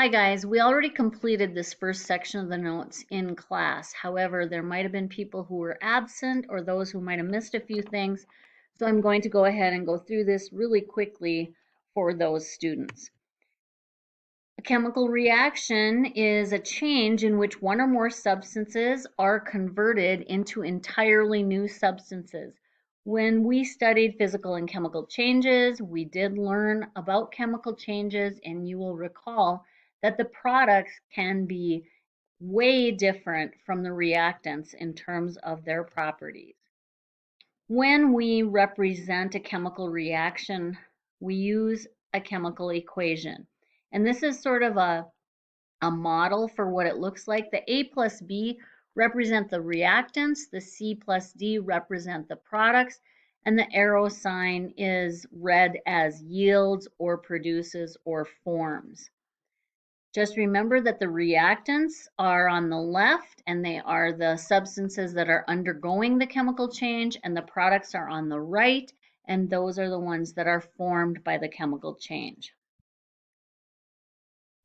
Hi guys, we already completed this first section of the notes in class. However, there might have been people who were absent or those who might have missed a few things. So I'm going to go ahead and go through this really quickly for those students. A chemical reaction is a change in which one or more substances are converted into entirely new substances. When we studied physical and chemical changes, we did learn about chemical changes, and you will recall that the products can be way different from the reactants in terms of their properties. When we represent a chemical reaction, we use a chemical equation. And this is sort of a model for what it looks like. The A plus B represent the reactants, the C plus D represent the products, and the arrow sign is read as yields or produces or forms. Just remember that the reactants are on the left and they are the substances that are undergoing the chemical change, and the products are on the right, and those are the ones that are formed by the chemical change.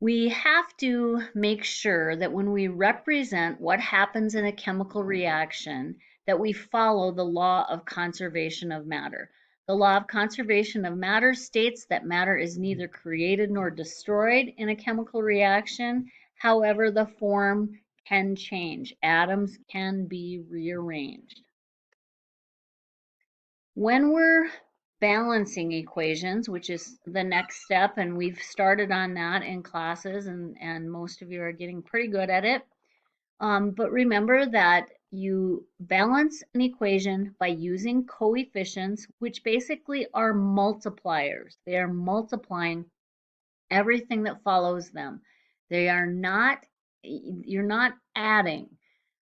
We have to make sure that when we represent what happens in a chemical reaction, that we follow the law of conservation of matter. The law of conservation of matter states that matter is neither created nor destroyed in a chemical reaction. However, the form can change. Atoms can be rearranged. When we're balancing equations, which is the next step, and we've started on that in classes, and most of you are getting pretty good at it. But remember that you balance an equation by using coefficients, which basically are multipliers. They are multiplying everything that follows them. They are not, you're not adding.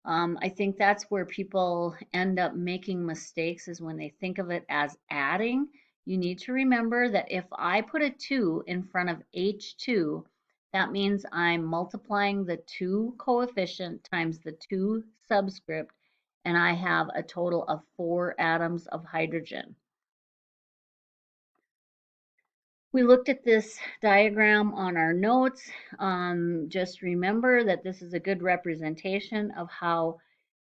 I think that's where people end up making mistakes, is when they think of it as adding. You need to remember that if I put a 2 in front of H2, that means I'm multiplying the 2 coefficient times the 2 subscript, and I have a total of 4 atoms of hydrogen. We looked at this diagram on our notes. Just remember that this is a good representation of how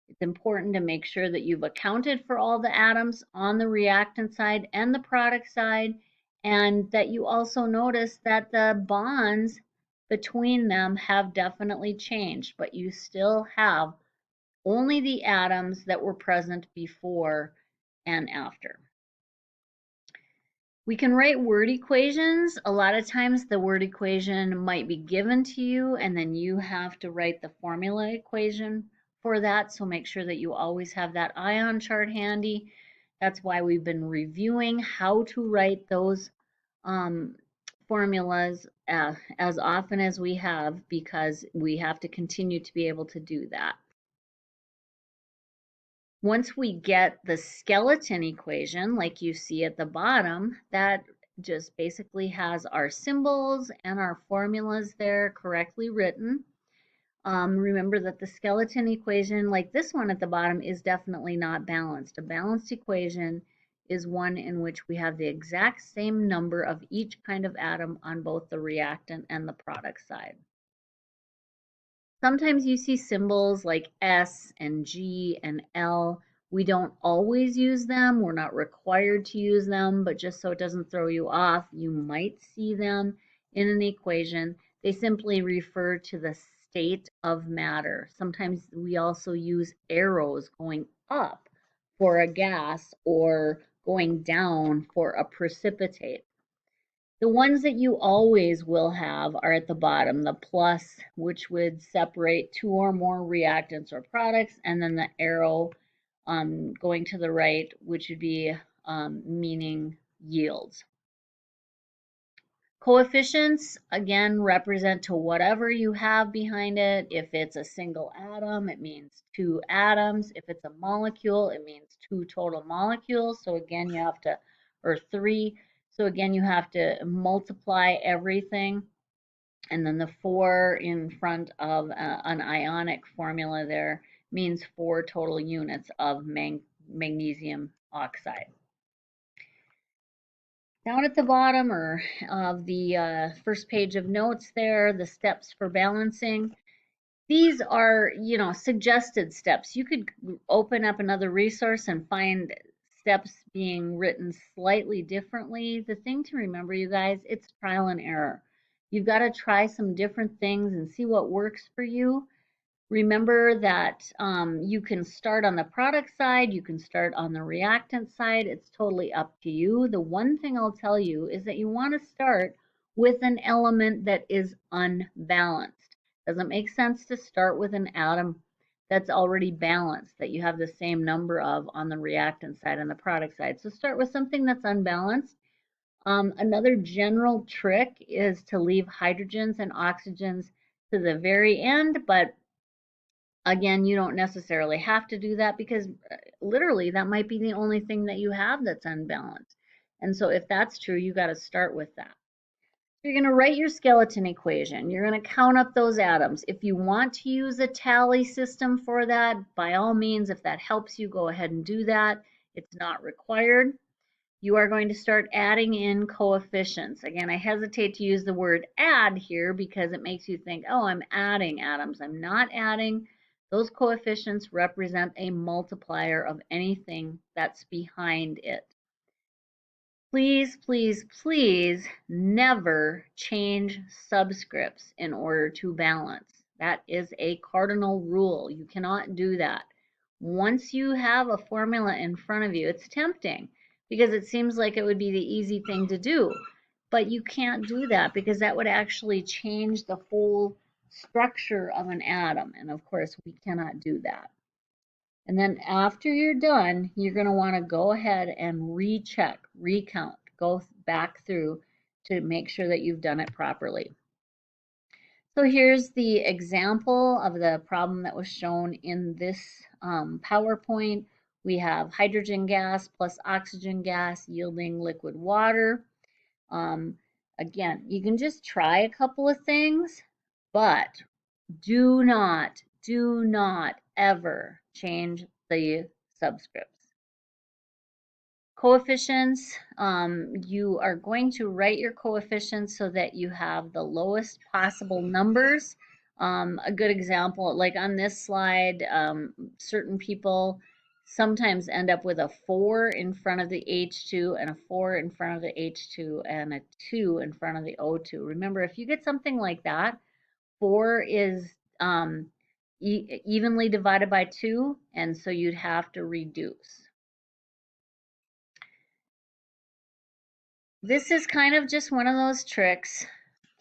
it's important to make sure that you've accounted for all the atoms on the reactant side and the product side, and that you also notice that the bonds between them have definitely changed, but you still have only the atoms that were present before and after. We can write word equations. A lot of times the word equation might be given to you, and then you have to write the formula equation for that. So make sure that you always have that ion chart handy. That's why we've been reviewing how to write those formulas as often as we have, because we have to continue to be able to do that. Once we get the skeleton equation, like you see at the bottom, that just basically has our symbols and our formulas there correctly written. Remember that the skeleton equation, like this one at the bottom, is definitely not balanced. A balanced equation is one in which we have the exact same number of each kind of atom on both the reactant and the product side. Sometimes you see symbols like S and G and L. We don't always use them. We're not required to use them, but just so it doesn't throw you off, you might see them in an equation. They simply refer to the state of matter. Sometimes we also use arrows going up for a gas or going down for a precipitate. The ones that you always will have are at the bottom, the plus, which would separate 2 or more reactants or products, and then the arrow going to the right, which would be meaning yields. Coefficients, again, represent to whatever you have behind it. If it's a single atom, it means 2 atoms. If it's a molecule, it means 2 total molecules. So again, you have to, or 3. So again, you have to multiply everything. And then the 4 in front of an ionic formula there means 4 total units of magnesium oxide. Down at the bottom or of the first page of notes there, the steps for balancing. These are, suggested steps. You could open up another resource and find steps being written slightly differently. The thing to remember, you guys, it's trial and error. You've got to try some different things and see what works for you. Remember that you can start on the product side, you can start on the reactant side. It's totally up to you. The one thing I'll tell you is that you want to start with an element that is unbalanced. Doesn't make sense to start with an atom that's already balanced, that you have the same number of on the reactant side and the product side. So start with something that's unbalanced. Another general trick is to leave hydrogens and oxygens to the very end, but again, you don't necessarily have to do that because literally that might be the only thing that you have that's unbalanced. And so if that's true, you got to start with that. You're going to write your skeleton equation. You're going to count up those atoms. If you want to use a tally system for that, by all means, if that helps you, go ahead and do that. It's not required. You are going to start adding in coefficients. Again, I hesitate to use the word add here because it makes you think, oh, I'm adding atoms. I'm not adding. Those coefficients represent a multiplier of anything that's behind it. Please, please, please never change subscripts in order to balance. That is a cardinal rule. You cannot do that. Once you have a formula in front of you, it's tempting because it seems like it would be the easy thing to do. But you can't do that because that would actually change the whole structure of an atom. And of course, we cannot do that. And then after you're done, you're going to want to go ahead and recheck, recount, go back through to make sure that you've done it properly. So here's the example of the problem that was shown in this PowerPoint. We have hydrogen gas plus oxygen gas yielding liquid water. Again, you can just try a couple of things, but do not ever change the subscripts. Coefficients, you are going to write your coefficients so that you have the lowest possible numbers. A good example, like on this slide, certain people sometimes end up with a 4 in front of the H2 and a 4 in front of the H2 and a 2 in front of the O2. Remember, if you get something like that, 4 is evenly divided by 2, and so you'd have to reduce. This is kind of just one of those tricks.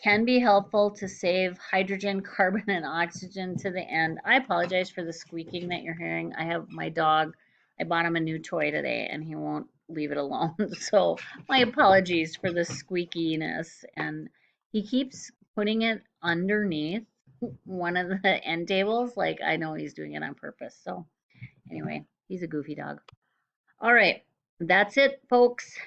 Can be helpful to save hydrogen, carbon, and oxygen to the end. I apologize for the squeaking that you're hearing. I have my dog. I bought him a new toy today, and he won't leave it alone. So my apologies for the squeakiness. And he keeps putting it underneath one of the end tables. Like I know he's doing it on purpose. So anyway, he's a goofy dog. All right, that's it, folks.